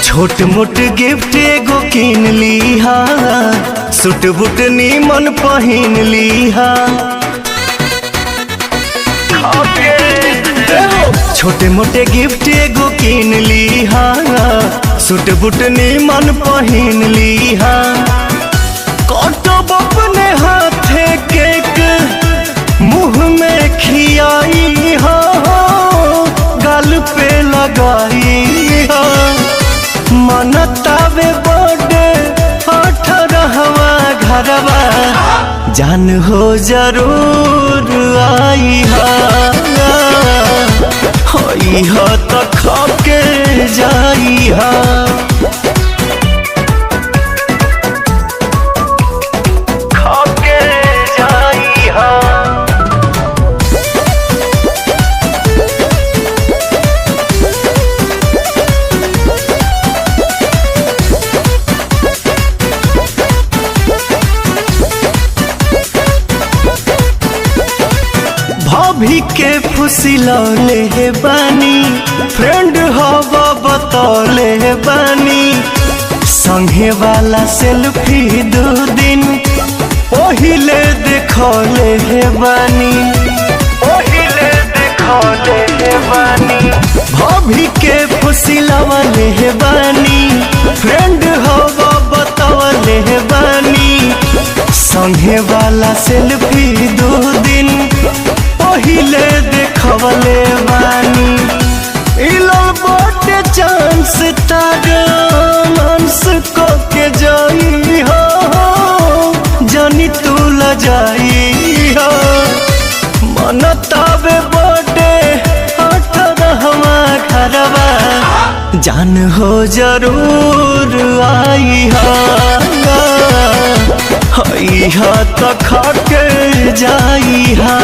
छोट मोट गिफ्ट एगो किन लीहा, सूट बूट नीमन पहिन लीहा। छोटे मोटे गिफ्ट एगो किन लीहा, सूट बूट नीमन पहिन लीहा। कटब अपने हाथे केक मुँह में खियाई हो, गाल पे लगाई हो। मनतावे बर्थडे 18वां घरवा, जान हो जरूर आई हो तो खाके जाई हा। भाभी के फुसिलौले बानी, फ्रेंड हवा बतौले बानी। संगे वाला सेल्फी 2 दिन पहिले देखौले बानी। भाभी के फुसिलौले बानी, फ्रेंड हवा बतौले बानी। संगे वाला सेल्फी 2 दिन पहिले देखवले बानी। इलल बर्थडे चांस तारंस को के जाई हो, जानी तू ल जाई हो। मनतावे बर्थडे 18वां घरवा, जान हो जरूर आई हा तो खाके जाई हा।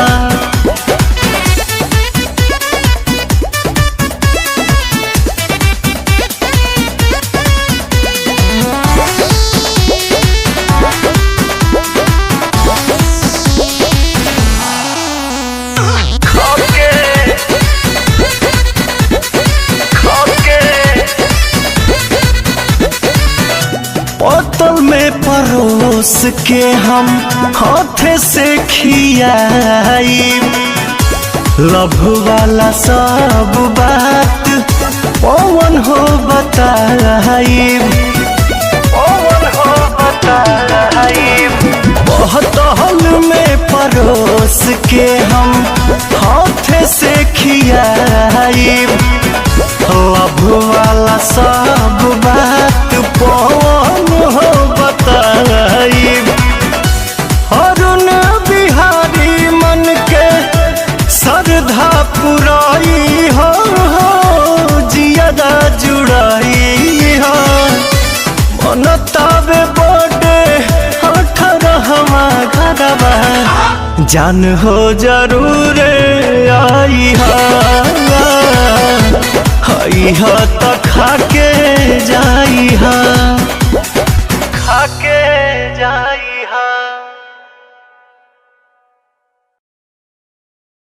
बोतल में परोस के हम हाथे से खियाई। लव वाला सब बात पवन हो बताई। बोतल में परोस के हम हाथे से खियाई। लव वाला सब बात पवन हो बताई। अरुण बिहारी मन के श्रद्धा पुराई हो, जियादा जुड़ाई हो। मनतावे बर्थडे 18वां घरवा, जान हो जरूर आई हा तो खाके जाई हा। खाके जाई।